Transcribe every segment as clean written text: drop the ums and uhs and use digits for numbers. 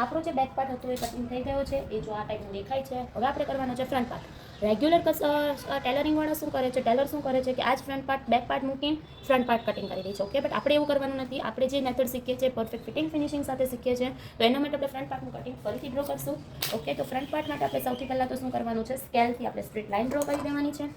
આપણો જે back part હતો એ કટિંગ થઈ ગયો છે, એ જો આ ટાઈપનું દેખાય છે. હવે આપણે કરવાનો છે ફ્રન્ટ પાર્ટ. રેગ્યુલર ટેલરિંગવાળા શું કરે છે, ટેલર શું કરે છે કે આ જ ફ્રન્ટ પાર્ટ બેક પાર્ટ મૂકીને ફ્રન્ટ પાર્ટ કટિંગ કરી દે છે. ઓકે, બટ આપણે એવું કરવાનું નથી. આપણે જે મેથડ શીખીએ છીએ પરફેક્ટ ફિટિંગ ફિનિશિંગ સાથે શીખીએ છીએ, તો એના માટે આપણે ફ્રન્ટ પાર્ટનું કટિંગ ફરીથી ડ્રો કરશું. ઓકે, તો ફ્રન્ટ પાર્ટ માટે આપણે સૌથી પહેલાં તો શું કરવાનું છે, સ્કેલથી આપણે સ્ટ્રેટ લાઇન ડ્રો કરી દેવાની છે.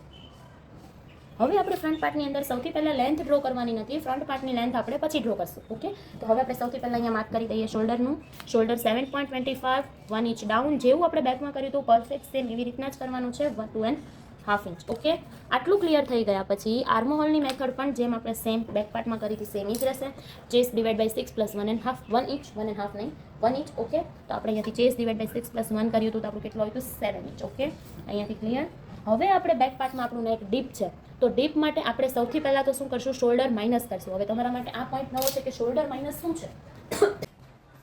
હવે આપણે ફ્રન્ટ પાર્ટની અંદર સૌથી પહેલાં લેન્થ ડ્રો કરવાની નથી, ફ્રન્ટ પાર્ટની લેન્થ આપણે પછી ડ્રો કરશું. ઓકે, તો હવે આપણે સૌથી પહેલાં અહીંયા માર્ક કરી દઈએ શોલ્ડરનું. શોલ્ડર 7.25, 1 ઇંચ ડાઉન, જેવું આપણે બેકમાં કર્યું હતું પરફેક્ટ સેમ એવી રીતના જ કરવાનું છે, 2.5 ઇંચ. ઓકે, આટલું ક્લિયર થઈ ગયા પછી આર્મહોલની મેથડ પણ જેમ આપણે સેમ બેક પાર્ટમાં કરી હતી સેમ જ રહેશે. Chest divide by 6 plus 1.5, 1 inch, 1.5 નહીં 1 ઇંચ. ઓકે, તો આપણે અહીંયાથી ચેસ્ટ ડિવાઇડ બાય 6 પ્લસ 1 કર્યું હતું તો આપણું કેટલું આવ્યું હતું 7 ઇંચ. ઓકે, અહીંયાથી ક્લિયર. હવે આપણે બેક પાર્ટમાં આપણું નેક ડીપ છે, તો ડીપ માટે આપણે સૌથી પહેલાં તો શું કરશું, શોલ્ડર માઇનસ કરશું. હવે તમારા માટે આ પોઈન્ટ નવો છે કે શોલ્ડર માઇનસ શું છે.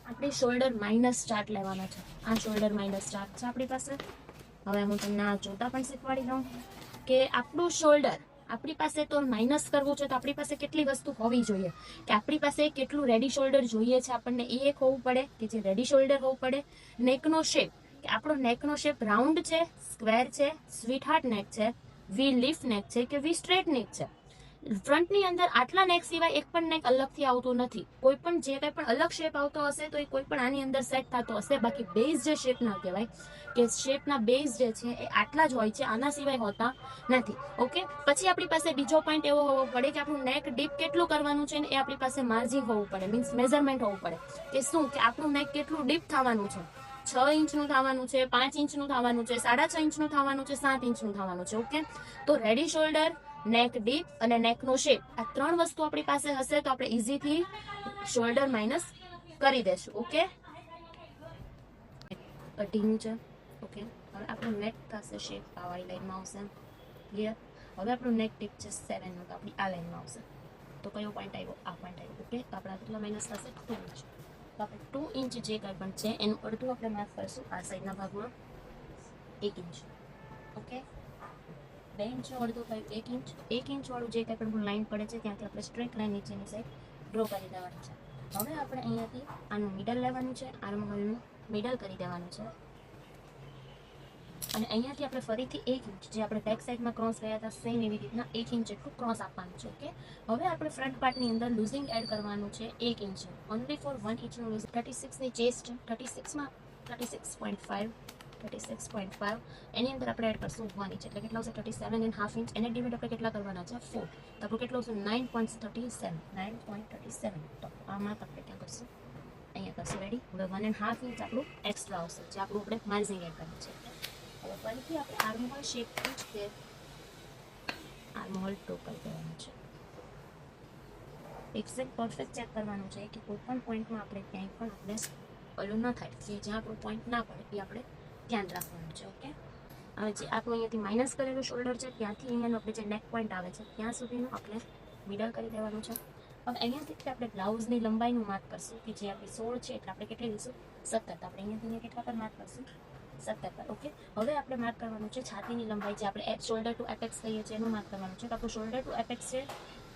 આપણે શોલ્ડર માઇનસ ચાર્ટ લેવાનો છે. આ શોલ્ડર માઇનસ ચાર્ટ છે આપણી પાસે. હવે હું તમને આ જોતા પણ શીખવાડી દઉં કે આપણું શોલ્ડર આપણી પાસે તો માઇનસ કરવું છે, તો આપણી પાસે કેટલી વસ્તુ હોવી જોઈએ, કે આપણી પાસે કેટલું રેડી શોલ્ડર જોઈએ છે આપણને, એ એક હોવું પડે કે જે રેડી શોલ્ડર હોવું પડે. નેકનો શેપ, કે આપણો નેકનો શેપ રાઉન્ડ છે, સ્ક્વેર છે, સ્વીટ હાર્ટ નેક છે, વી લીફ નેક છે કે વી સ્ટ્રેટ નેક છે. ફ્રન્ટની અંદર આટલા નેક સિવાય એક પણ નેક અલગથી આવતું નથી. કોઈ પણ જે કંઈ પણ અલગ શેપ આવતો હશે તો એ કોઈ પણ આની અંદર સેટ થતો હશે. બાકી બેઝ જે શેપના કહેવાય કે શેપના બેઝ જે છે એ આટલા જ હોય છે, આના સિવાય હોતા નથી. ઓકે, પછી આપણી પાસે બીજો પોઈન્ટ એવો હોવો પડે કે આપણું નેક ડીપ કેટલું કરવાનું છે ને એ આપણી પાસે માર્જિન હોવું પડે, મીન્સ મેઝરમેન્ટ હોવું પડે કે શું કે આપણું નેક કેટલું ડીપ થવાનું છે. 6 ઇંચનું થવાનું છે, 5 ઇંચનું થવાનું છે, 6.5 ઇંચનું થવાનું છે, 7 ઇંચનું થવાનું છે. ઓકે, તો રેડી શોલ્ડર, નેક ડીપ અને નેકનો શેપ, આ ત્રણ વસ્તુ આપણી પાસે હશે તો આપણે ઇઝીથી શોલ્ડર માઇનસ કરી દેશું. Okay, 18 inch. ઓકે, હવે આપણું નેક થશે શેપ આ વાળી લાઈનમાં આવશે. ક્લિયર. હવે આપણું નેક ડીપ છે 7 નું, તો આપણી આ લાઈનમાં આવશે. તો કયો પોઈન્ટ આવ્યો, આ પોઈન્ટ આવ્યો. ઓકે, તો આપણા કેટલા માઇનસ થશે 2 ઇંચ. તો આપણે 2 ઇંચ જે કંઈ પણ છે એનું અડધું આપણે માર્ક કરશું આ સાઈડના ભાગમાં 1 ઇંચ. ઓકે, 2 ઇંચનું અડધું થાય 1 ઇંચ. 1 ઇંચ વાળું જે કંઈ પણ લાઈન પડે છે ત્યાંથી આપણે સ્ટ્રેટ લાઈન નીચેની સાઈડ ડ્રો કરી દેવાની છે. હવે આપણે અહીંયાથી આનું મિડલ લેવાનું છે, આર્મહોલનું મિડલ કરી દેવાનું છે. અને અહીંયાથી આપણે ફરીથી 1 ઇંચ જે આપણે બેક સાઈડમાં ક્રોસ ગયા હતા સેમ એવી રીતના 1 ઇંચ જેટલું ક્રોસ આપવાનું છે. ઓકે, હવે આપણે ફ્રન્ટ પાર્ટની અંદર લૂઝિંગ એડ કરવાનું છે 1 ઇંચ, ઓનલી ફોર 1 ઇંચનું લૂઝિંગ. 36 ની ચેસ્ટ, 36માં 36.5, 36.5 એની અંદર આપણે એડ કરશું 1 ઇંચ, એટલે કેટલા આવશે 37.5 ઇંચ. એને ડિવાઈડ આપણે કેટલા કરવાના છે 4, તો આપણું કેટલું આવશે 9.37, 9.37. તો આ માપ આપણે ત્યાં કરશું, અહીંયા કરશું. રેડી. હવે 1.5 ઇંચ આપણું એક્સ્ટ્રા આવશે જે આપણું આપણે માર્જિંગ એડ કરવું છે. હવે ફરીથી આપણે આર્મહોલ શેપથી જ તે આર્મહોલ ડ્રો કરી દેવાનું છે. એક્ઝેક્ટ પરફેક્ટ ચેક કરવાનું છે કે કોઈ પણ પોઈન્ટમાં આપણે ક્યાંય પણ આપણે ઓલું ન થાય, કે જ્યાં આપણું પોઈન્ટ ના પડે એ આપણે ધ્યાન રાખવાનું છે. ઓકે, હવે જે આપણું અહીંયાથી માઇનસ કરેલું શોલ્ડર છે ત્યાંથી અહીંયાનું આપણે જે નેક પોઈન્ટ આવે છે ત્યાં સુધીનું આપણે મિડલ કરી દેવાનું છે. હવે અહીંયાથી આપણે બ્લાઉઝની લંબાઈનું માર્ક કરશું કે જે આપણી 16 છે એટલે આપણે કેટલી લઈશું 17. આપણે અહીંયાથી કેટલા પર માર્ક કરશું 17 પર. ઓકે, હવે આપણે માર્ક કરવાનું છે છાતીની લંબાઈ, જે આપણે શોલ્ડર ટુ એપેક્સ કહીએ છીએ એનું માર્ક કરવાનું છે. તો આપણું શોલ્ડર ટુ એપેક્સ છે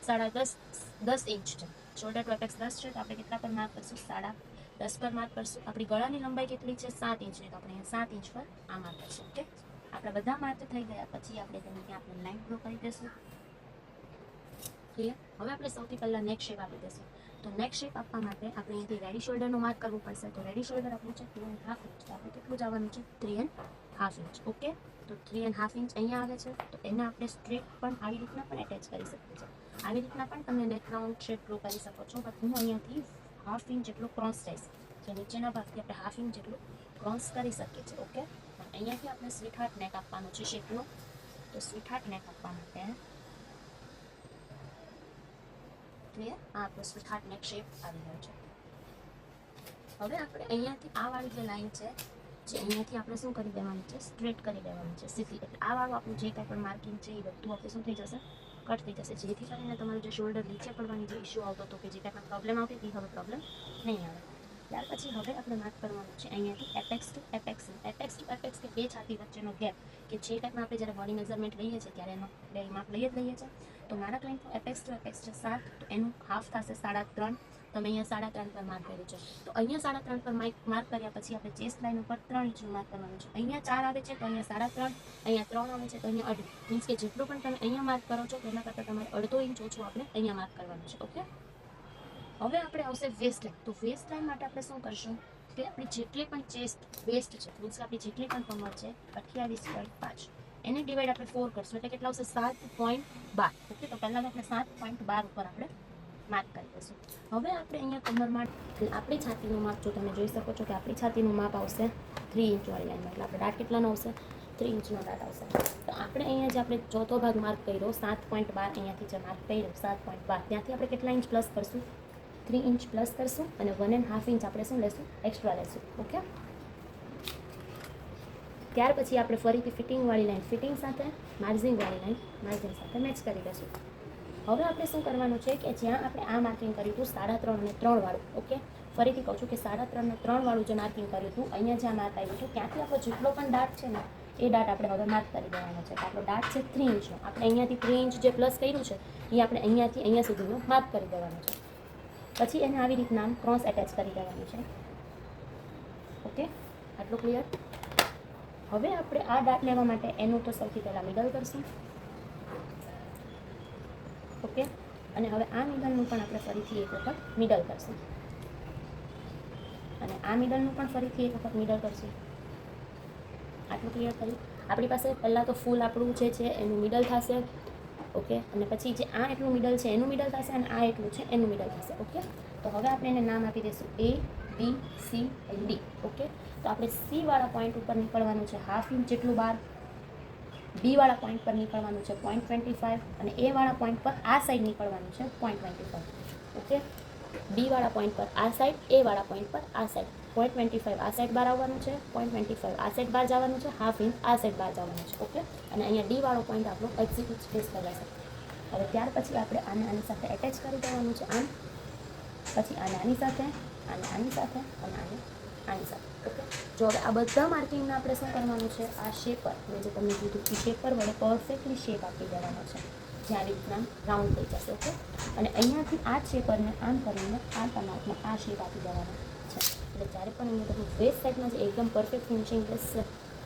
10.5 ઇંચ છે. શોલ્ડર ટુ એપેક્સ 10 છે તો આપણે કેટલા પર માર્ક કરશું 10.5 પર માર્ક કરશું. આપણી ગળાની લંબાઈ કેટલી છે 7 ઇંચની, તો આપણે 7 ઇંચ પર આ માર્ક કરશું. ઓકે, આપણા બધા માર્ક થઈ ગયા પછી આપણે તેને ત્યાં આપણે લાઈન ડ્રો કરી દઈશું. ક્લિયર. હવે આપણે સૌથી પહેલા નેક શેપ આપી દઈશું. તો નેક શેપ આપવા માટે આપણે અહીંથી રેડી શોલ્ડરનું માર્ક કરવું પડશે. તો રેડી શોલ્ડર આપણું છે 2.5 ઇંચ, તો આપણે કેટલું જવાનું છે 3.5 ઇંચ. ઓકે, તો 3.5 ઇંચ અહીંયા આવે છે, તો એને આપણે સ્ટ્રેટ પણ આવી રીતના પણ એટેચ કરી શકીએ છીએ. આવી રીતના પણ તમે નેક રાઉન્ડ શેપ ડ્રો કરી શકો છો. બટ હું અહીંયાથી 1/2 ઇંચ જેટલું ક્રોસ જઈશ, જે નીચેના ભાગથી આપણે 1/2 ઇંચ જેટલું ક્રોસ કરી શકીએ છીએ. ઓકે, અહીંયાથી આપણે સ્વીટ હાર્ટ નેક આપવાનું છે શેપનું. તો સ્વીટ હાર્ટ નેક આપવા માટે ક્લિયર, આ આપણો સ્વીટ હાર્ટ નેક શેપ આવી રહ્યો છે. હવે આપણે અહીંયાથી આ વાળી જે લાઈન છે જે અહીંયાથી આપણે શું કરી દેવાનું છે સ્ટ્રેટ કરી દેવાનું છે સીધી. એટલે આ વાળું આપણું જે કાંઈ પણ માર્કિંગ છે એ બધું આપણે શું થઈ જશે કટ થઈ જશે, જેથી કરીને તમારું જે શોલ્ડર નીચે પડવાની જે ઇશ્યુ આવતો હતો કે જે કાંઈ પણ પ્રોબ્લેમ આવતી હતી હવે પ્રોબ્લેમ નહીં આવે. ત્યાર પછી હવે આપણે માર્ક કરવાનું છે અહીંયાથી apex to apex. Apex to apex કે બે છાતી વચ્ચેનો ગેપ, કે જે ટાઈપમાં આપણે જ્યારે બોડી મેઝરમેન્ટ લઈએ છીએ ત્યારે એનો આપણે માપ લઈએ જ લઈએ છીએ. તો મારા ક્લાઇન્ટનું એપેક્સ ટુ એપેક્સ છે 7, તો એનું હાફ થશે 3.5. તમે અહીંયા 3.5 પર માર્ક કર્યું છે. તો અહીંયા 3.5 પર માર્ક કર્યા પછી આપણે ચેસ્ટ લાઈન ઉપર 3 ઇંચનું માર્ક કરવાનું છે. અહીંયા 4 આવે છે તો અહીંયા 3.5, અહીંયા 3 આવે છે તો અહીંયા 2.5. મીન્સ કે જેટલું પણ તમે અહીંયા માર્ક કરો છો તેના કરતાં તમારે 1/2 ઇંચ ઓછું આપણે અહીંયા માર્ક કરવાનું છે. ઓકે, હવે આપણે આવશે વેસ્ટ લાઈન. તો વેસ્ટ લાઈન માટે આપણે શું કરશું કે આપણી જેટલી પણ ચેસ્ટ વેસ્ટ છે, મીન્સ કે આપણી જેટલી પણ કમર છે 28.5, એને ડિવાઈડ આપણે 4 કરશું એટલે કેટલા આવશે 7.12. ઓકે, તો પહેલાં આપણે 7.12 ઉપર આપણે માર્ક કરી દઈશું. હવે આપણે અહીંયા કમરમાં આપણી છાતીનું માપ જો તમે જોઈ શકો છો કે આપણી છાતીનું માપ આવશે 3 ઇંચવાળી લાઈનમાં, એટલે આપણે દાટ કેટલાનો આવશે 3 ઇંચનો દાટ આવશે. તો આપણે અહીંયા જે આપણે ચોથો ભાગ માર્ક કર્યો 7.12, અહીંયાથી જે માર્ક કર્યો 7.12, ત્યાંથી આપણે કેટલા ઇંચ પ્લસ કરશું 3 ઇંચ પ્લસ કરશું અને 1.5 ઇંચ આપણે શું લેશું એક્સ્ટ્રા લેશું. ઓકે, ત્યાર પછી આપણે ફરીથી ફિટિંગવાળી લાઈન ફિટિંગ સાથે, માર્જિનવાળી લાઈન માર્જિન સાથે મેચ કરી દઈશું. હવે આપણે શું કરવાનું છે કે જ્યાં આપણે આ માર્કિંગ કર્યું હતું 3.5 અને 3 વાળું, ઓકે, ફરીથી કહું છું કે 3.5 અને 3 વાળું જે માર્કિંગ કર્યું હતું અહીંયા જ્યાં માર્ક આવ્યું હતું ત્યાંથી આપણો જેટલો પણ દાટ છે ને એ દાટ આપણે હવે માર્ક કરી દેવાનો છે. આપણો દાટ છે 3 ઇંચનો, આપણે અહીંયાથી 3 ઇંચ જે પ્લસ કર્યું છે એ આપણે અહીંયાથી અહીંયા સુધીનું માર્ક કરી દેવાનું છે. પછી એને આવી રીતના ક્રોસ એટેચ કરી દેવાનું છે. ઓકે, આટલું ક્લિયર. હવે આપણે આ દાટ લેવા માટે એનું તો સૌથી પહેલાં મિડલ કરશું. ઓકે, અને હવે આ મિડલનું પણ આપણે ફરીથી એક વખત મિડલ કરશું અને આ મિડલનું પણ ફરીથી એક વખત મિડલ કરશું. આટલું ક્લિયર કર્યું. આપણી પાસે પહેલાં તો ફૂલ આપણું જે છે એનું મિડલ થશે. ઓકે, અને પછી જે આ એટલું મિડલ છે એનું મિડલ થશે અને આ એટલું છે એનું મિડલ થશે. ઓકે, તો હવે આપણે એને નામ આપી દઈશું A, B, C and D. Okay, તો આપણે C વાળા પોઈન્ટ ઉપર નીકળવાનું છે 1/2 ઇંચ જેટલું બહાર, B વાળા પોઈન્ટ પર નીકળવાનું છે 0.25 અને A વાળા પોઈન્ટ પર આ સાઈડ નીકળવાનું છે 0.25. ઓકે, B વાળા પોઈન્ટ પર આ સાઈડ, A વાળા પોઈન્ટ પર આ સાઈડ 0.25 આ સાઈડ બહાર આવવાનું છે, 0.25 આ સાઈડ બહાર જવાનું છે, 1/2 ઇંચ આ સાઈડ બહાર જવાનું છે. ઓકે, અને અહીંયા D વાળો પોઈન્ટ આપણો એક્ઝિક્યુટ સ્પેસ કરાશે. હવે ત્યાર પછી આપણે આને આની સાથે એટેચ કરી દેવાનું છે આમ, પછી આને આની સાથે, આને આની સાથે અને આને આની સાથે. ઓકે, જો હવે આ બધા માર્કિંગને આપણે શું કરવાનું છે, આ શેપર મેં જે તમને કીધું કે શેપર વડે પરફેક્ટલી શેપ આપી દેવાનો છે જે આવી રીતના રાઉન્ડ થઈ જશે. ઓકે, અને અહીંયાથી આ શેપરને આમ કરીને આ કનાટને આ શેપ આપી દેવાનો છે એટલે જ્યારે પણ અહીંયા બધું ફેસ સાઈડમાં જે એકદમ પરફેક્ટ ફિનિશિંગ બેસશે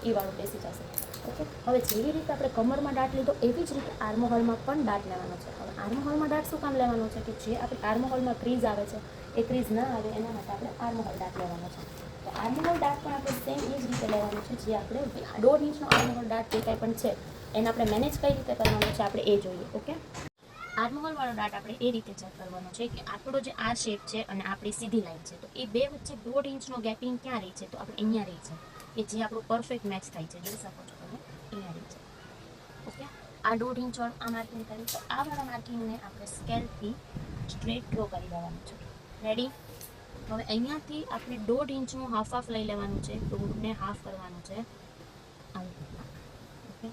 એ વાળું બેસી જશે. ઓકે, હવે જેવી રીતે આપણે કમરમાં દાટ લીધો એવી જ રીતે આર્મહોલમાં પણ દાટ લેવાનો છે. હવે આર્મહોલમાં દાટ શું કામ લેવાનો છે કે જે આપણે આર્મહોલમાં ક્રીઝ આવે છે એ ક્રીઝ ના આવે એના માટે આપણે આર્મહોલ દાટ લેવાનો છે. તો આર્મહોલ દાટ પણ આપણે સેમ એ જ રીતે લેવાનું છે જે આપણે 1.5 ઇંચનો આર્મહોલ દાટ જે કાંઈ પણ છે એને આપણે મેનેજ કઈ રીતે કરવાનો છે આપણે એ જોઈએ. ઓકે, આર્મહોલવાળો દાટ આપણે એ રીતે ચેક કરવાનો છે કે આપણો જે આ શેપ છે અને આપણી સીધી લાઈન છે તો એ બે વચ્ચે 1.5 ઇંચનો ગેપિંગ ક્યાં રહી છે, તો આપણે અહીંયા રહી છે કે જે આપણું પરફેક્ટ મેચ થાય છે. જોઈ શકો છો તમે અહીંયા રહી છે. ઓકે, આ 1.5 ઇંચ વાળું આ માર્કિંગ કર્યું તો આ વાળા માર્કિંગને આપણે સ્કેલથી સ્ટ્રેટ ડ્રો કરી દેવાનું છે. રેડી. હવે અહીંયાથી આપણે 1.5 ઇંચનું હાફ લઈ લેવાનું છે, 1.5ને હાફ કરવાનું છે આવી રીતના. ઓકે,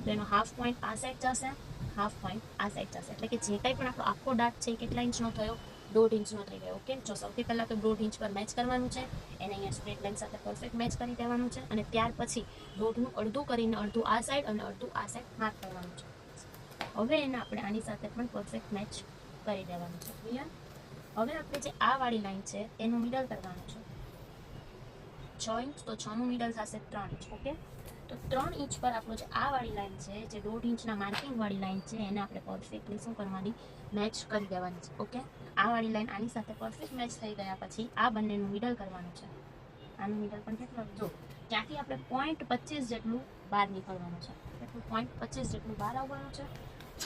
તો એનો હાફ પોઈન્ટ આ સાઈડ જશે, હાફ પોઈન્ટ આ સાઈડ જશે એટલે કે જે કાંઈ પણ આપણો આખો દાટ છે એ કેટલા ઇંચનો થયો 1.5 ઇંચનો થઈ ગયો. ઓકે, જો સૌથી પહેલાં તો 1.5 ઇંચ પર મેચ કરવાનું છે, એને અહીંયા સ્ટ્રેટ લાઈન સાથે પરફેક્ટ મેચ કરી દેવાનું છે અને ત્યાર પછી 1.5નું અડધું કરીને અડધું આ સાઈડ અને અડધું આ સાઈડ માર્ક કરવાનું છે. હવે એને આપણે આની સાથે પણ પરફેક્ટ મેચ કરી દેવાનું છે. ક્લિયર. હવે આપણે જે આ વાળી લાઈન છે એનું મિડલ કરવાનું છે 6 ઇંચ, તો 6નું મિડલ થશે 3 ઇંચ. ઓકે, તો 3 ઇંચ પર આપણો જે આ વાળી લાઈન છે જે 1.5 ઇંચના માર્કિંગ વાળી લાઈન છે એને આપણે પરફેક્ટલી શું કરવાની મેચ કરી દેવાની છે. ઓકે, આ વાળી લાઈન આની સાથે પરફેક્ટ મેચ થઈ ગયા પછી આ બંનેનું મિડલ કરવાનું છે. આનું મિડલ પણ કેટલું, જો ત્યાંથી આપણે 0.25 જેટલું બહાર નીકળવાનું છે, એટલું 0.25 જેટલું બહાર આવવાનું છે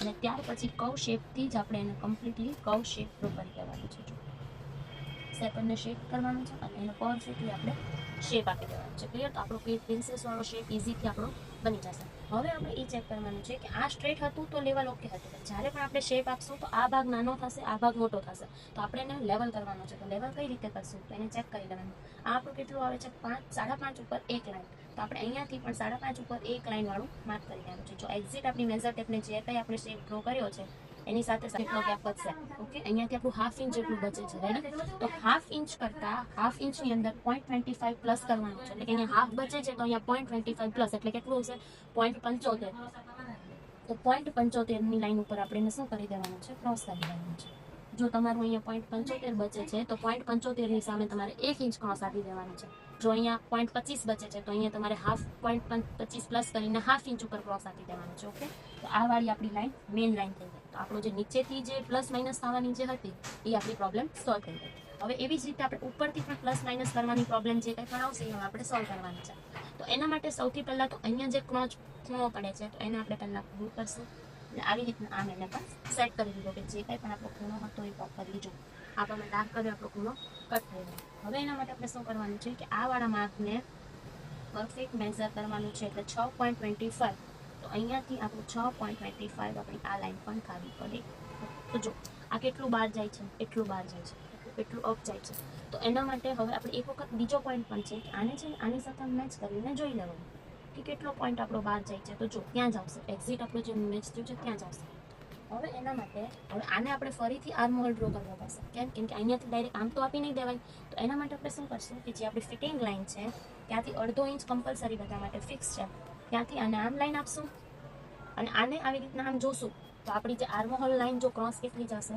અને ત્યાર પછી કર્વ શેપથી જ આપણે એને કમ્પ્લીટલી કર્વ શેપ ડ્રો કરી દેવાનું છે. જો સેપરને શેપ કરવાનું છે અને એને પરફેક્ટલી આપણે શેપ આપી દેવાનું છે. ક્લિયર. તો આપણો પ્રિન્સેસવાળો શેપ ઇઝીથી આપણો બની જશે. હવે આપણે એ ચેક કરવાનું છે કે આ સ્ટ્રેટ હતું તો લેવલ ઓકે હતું, જ્યારે પણ આપણે શેપ આપશું તો આ ભાગ નાનો થશે, આ ભાગ મોટો થશે, તો આપણે એને લેવલ કરવાનો છે. તો લેવલ કઈ રીતે કરશું તો એને ચેક કરી લેવાનું. આ આપણું કેટલું આવે છે 5.5 ઉપર એક લાઈન, તો આપણે અહીંયાથી પણ 5.5 ઉપર એક લાઈન વાળું માર્ક કરી દેવાનું છે. જો એક્ઝિટ આપણી મેઝર ટેપને જે કંઈ આપણે શેપ ડ્રો કર્યો છે એની સાથે કેટલો ગેપ બચશે. ઓકે, અહીંયાથી આપણું 1/2 ઇંચ જેટલું બચે છે. રેડી. તો 1/2 ઇંચ કરતાં 1/2 ઇંચની અંદર 0.25 પ્લસ કરવાનું છે એટલે કે અહીંયા હાફ બચે છે તો અહીંયા 0.25 પ્લસ એટલે કેટલું હશે 0.75. તો 0.75ની લાઈન ઉપર આપણે એને શું કરી દેવાનું છે, ક્રોસ કરી દેવાનું છે. જો તમારું અહીંયા 0.75 બચે છે તો 0.75 ની સામે તમારે 1 ઇંચ ક્રોસ આપી દેવાનું છે. જો અહીંયા 0.25 બચે છે તો અહીંયા તમારે 0.25 પ્લસ કરીને 1/2 ઇંચ ઉપર ક્રોસ આપી દેવાનું છે. ઓકે, તો આ વાળી આપણી લાઈન મેઇન લાઈન થઈ ગઈ. તો આપણો જે નીચેથી જે પ્લસ માઇનસ થવાની જે હતી એ આપણી પ્રોબ્લેમ સોલ્વ થઈ ગઈ. હવે એવી જ રીતે આપણે ઉપરથી પણ પ્લસ માઇનસ કરવાની પ્રોબ્લેમ જે કંઈ પણ આવશે એ આપણે સોલ્વ કરવાની છે. તો એના માટે સૌથી પહેલાં તો અહીંયા જે ખૂણો પડે છે તો એને આપણે પહેલાં દૂર કરશું. આવી રીતના આમ એને પણ સેટ કરી દીધો કે જે કંઈ પણ આપણો ખૂણો હતો એ પ્રોપરલી જો આપણને ડાર્ક કર્યો આપણો ખૂણો કટ થઈ ગયો. હવે એના માટે આપણે શું કરવાનું છે કે આ વાળા માર્કને પરફેક્ટ મેઝર કરવાનું છે એટલે 6.25. તો અહીંયાથી આપણું 6.25 આપણી આ લાઈન પણ ખાવી પડે. તો જો આ કેટલું બહાર જાય છે, એટલું બહાર જાય છે, એટલું અપ જાય છે. તો એના માટે હવે આપણે એક વખત બીજો પોઈન્ટ પણ છે કે આને છે ને આની સાથે મેચ કરીને જોઈ લેવાનું કે કેટલો પોઈન્ટ આપણો બહાર જાય છે. તો જો ત્યાં જ આવશે, એક્ઝિટ આપણું જે મેચ થયું છે ત્યાં જ આવશે. હવે એના માટે હવે આને આપણે ફરીથી આર્મહોલ ડ્રો કરવો પડશે. કેમ કે અહીંયાથી ડાયરેક્ટ આમ તો આપી નહીં દેવાય. તો એના માટે આપણે શું કરશું કે જે આપણી ફિટિંગ લાઈન છે ત્યાંથી 1/2 ઇંચ કમ્પલસરી બધા માટે ફિક્સ છે. ત્યાંથી આને આમ લાઈન આપશું અને આને આવી રીતના આમ જોશું તો આપણી જે આર્મહોલ લાઈન જો ક્રોસ કેટલી જશે,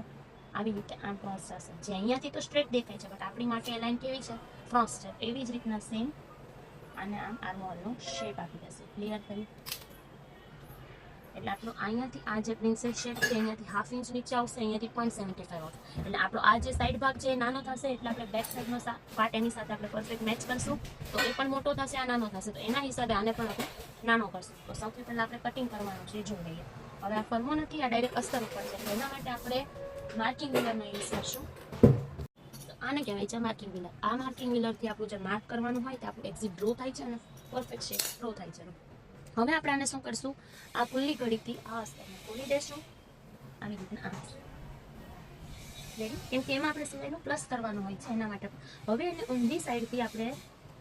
આવી રીતે આમ ક્રોસ જશે. જે અહીંયાથી તો સ્ટ્રેટ દેખાય છે બટ આપણી માટે એ લાઈન કેવી છે, ક્રોસ છે. એવી જ રીતના સેમ આને આમ આર્મહોલનો શેપ આપી દેશે. ક્લિયર થયું? એટલે આપણો અહીંયાથી આ જે પ્રિન્સેસ શેપ છે અહીંયાથી 1/2 ઇંચ નીચે આવશે, અહીંયાથી 0.75 આવશે. એટલે આપણો આ જે સાઈડ ભાગ છે એ નાનો થશે એટલે આપણે બેક સાઈડનો પાર્ટ એની સાથે આપણે પરફેક્ટ મેચ કરશું તો એ પણ મોટો થશે, આ નાનો થશે. તો એના હિસાબે આને પણ આપણે નાનો કરશું. તો સૌથી પહેલાં આપણે કટિંગ કરવાનું છે, જોઈ લઈએ. હવે આ ફરવો નથી, આ ડાયરેક્ટ અસ્તર ઉપર છે. તો એના માટે આપણે માર્કિંગ વ્હીલરનો યુઝ કરશું. તો આને કહેવાય છે માર્કિંગ વ્હીલર. આ માર્કિંગ વ્હીલરથી આપણું જે માર્ક કરવાનું હોય તો આપણું એક્ઝિટ ડ્રો થાય છે અને પરફેક્ટ શેપ ડ્રો થાય છે. હવે આપણે આને શું કરશું, આ ખુલ્લી કડીથી આ અસ્તરને ખોલી દેશું આવી રીતના આમ. રેડી? કેમ કે એમાં આપણે સિલાઈનું પ્લસ કરવાનું હોય છે એના માટે. હવે એને ઊંધી સાઈડથી આપણે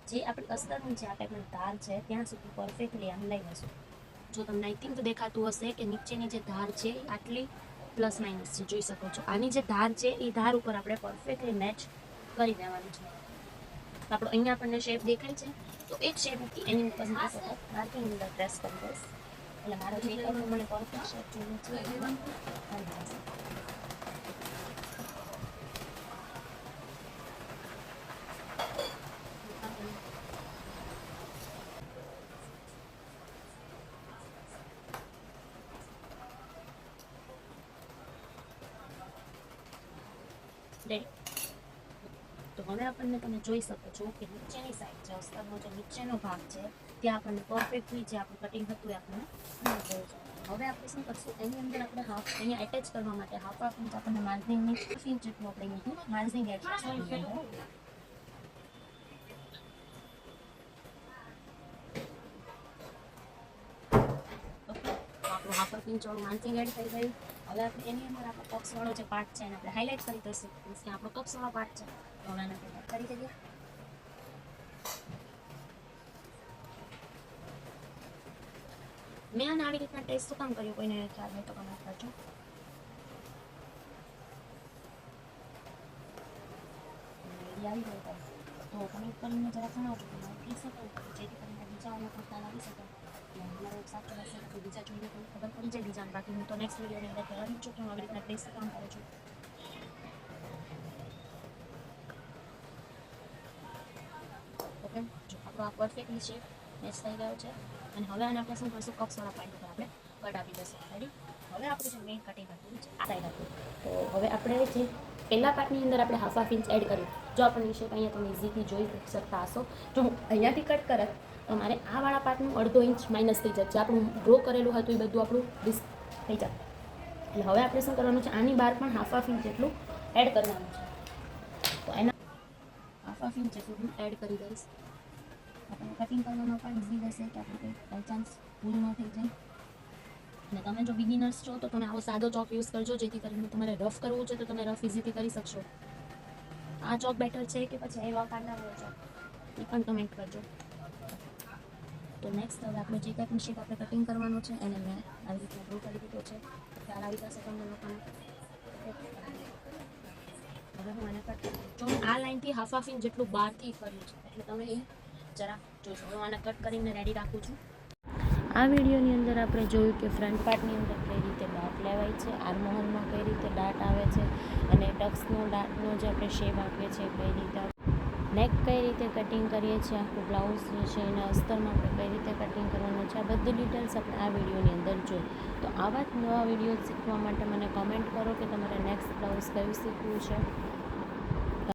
જે આપણી અસ્તરની જે આ ટાઈપની ધાર છે ત્યાં સુધી પરફેક્ટલી આમ લઈ લઈશું. જો તમને આઈ થિંક દેખાતું હશે કે નીચેની જે ધાર છે એ આટલી પ્લસ માઇનસ છે, જોઈ શકો છો. આની જે ધાર છે એ ધાર ઉપર આપણે પરફેક્ટલી મેચ કરી દેવાનું છે. આપણો અહીંયા આપણને શેપ દેખાય છે તો એ જ શેપથી એની ઉપર માર્કિંગ વ્હીલર પ્રેસ કરી દઈશ એટલે મારો જે કંઈ મને પરફેક્ટ શેપ જોઈએ છે આવી જશે. તો હવે આપણને તમે જોઈ શકો છો કે નીચેની સાઈડ જે અસ્તરનો જે નીચેનો ભાગ છે ત્યાં આપણને પરફેક્ટલી જે આપણું કટિંગ હતું એ આપણને જોયું છે. હવે આપણે શું કરશું, એની અંદર આપણે હાફ અહીંયા એટેચ કરવા માટે 1/2 ઇંચ આપણને માર્જિનની 1 ઇંચ જેટલું આપણે અહીંયાથી માર્જિન એડ કરશું. આપણું 1/2 ઇંચ વાળું માર્જિન એડ થઈ ગયું. હવે આપણે એની અંદર આપણો કપ્સવાળો જે પાર્ટ છે એને આપણે હાઇલાઇટ કરી દઈશું. મીન્સ કે આપણો કપ્સવાળો પાર્ટ છે તો હવે એને આપણે કરી દઈએ. મેં આને આવી રીતના ટેસ્ટ શું કામ કર્યું, કોઈને ખ્યાલ હોય તો કમેન્ટ કરજો. આવી ગયો તો કમેન્ટ કરીને જરા જણાવજો કે મારે ફીસ હતો જેથી કરીને બીજાઓને પણ ખ્યાલ આવી શકે. મારો સાચો હશે તો બીજા જોઈએ તો ખબર પડી જાય બીજાને. બાકી હું તો નેક્સ્ટ વિડીયોની અંદર કહેવાની છું કે હું આવી રીતના ટેસ્ટ કામ કરું છું. ઓકે, જો આપણો આ પરફેક્ટલી શેપ મેચ થઈ ગયો છે અને હવે આને આપણે શું કરશું, કપ્સવાળા પોઈન્ટ ઉપર આપણે કટ આપી દઈશું. રેડી? હવે આપણું જે મેઇન કટિંગ હતું છે આ સાઈડ હતું. તો હવે આપણે જે પહેલા પાર્ટની અંદર આપણે 1/2 ઇંચ એડ કર્યું. જો આપણને શેપ અહીંયા તમે ઇઝીથી જોઈ શકતા હશો. જો હું અહીંયાથી કટ કરત તો મારે આ વાળા પાર્ટનું 1/2 ઇંચ માઇનસ થઈ જાય. જે આપણું ડ્રો કરેલું હતું એ બધું આપણું ડિસ થઈ જાય. એટલે હવે આપણે શું કરવાનું છે, આની બહાર પણ 1/2 ઇંચ જેટલું એડ કરવાનું છે. તો એના 1/2 ઇંચ જેટલું હું એડ કરી દઈશ. આપણને કટિંગ કરવામાં પણ ઇઝી રહેશે કે આપણે કંઈ બાય ચાન્સ ભૂલ ન થઈ જાય. અને તમે જો બિગિનર્સ છો તો તમે આવો સાદો ચોક યુઝ કરજો જેથી કરીને તમારે રફ કરવું છે તો તમે રફ ઇઝીથી કરી શકશો. આ ચોક બેટર છે કે પછી એવા કાંડાવાળો ચોક એ પણ કમેન્ટ કરજો. તો નેક્સ્ટ હવે આપણે જે કંઈ પણ શેપ આપણે કટિંગ કરવાનું છે એને મેં આવી રીતે ડ્રો કરી દીધો છે. ખ્યાલ આવી જશે તમને લોકોને. હવે હું આને કટ જો આ લાઇનથી 1/2 ઇંચ જેટલું બહારથી કર્યું છે એટલે તમે એ જરા જોશો. હું આને કટ કરીને રેડી રાખું છું. આ વિડીયોની અંદર આપણે જોયું કે ફ્રન્ટ પાર્ટની અંદર કઈ રીતે ડાટ લેવાય છે, આર્મહોલમાં કઈ રીતે ડાટ આવે છે, અને ટક્સનો ડાટનો જે આપણે શેપ આપીએ છીએ કઈ રીતે, નેક કઈ રીતે કટિંગ કરીએ છીએ, આખું બ્લાઉઝ જે છે એને અસ્તરમાં આપણે કઈ રીતે કટિંગ કરવાનું છે, આ બધી ડિટેલ્સ આપણે આ વિડીયોની અંદર જોઈ. તો આવા જ નવા વિડીયો શીખવા માટે મને કમેન્ટ કરો કે તમારે નેક્સ્ટ બ્લાઉઝ કયું શીખવું છે.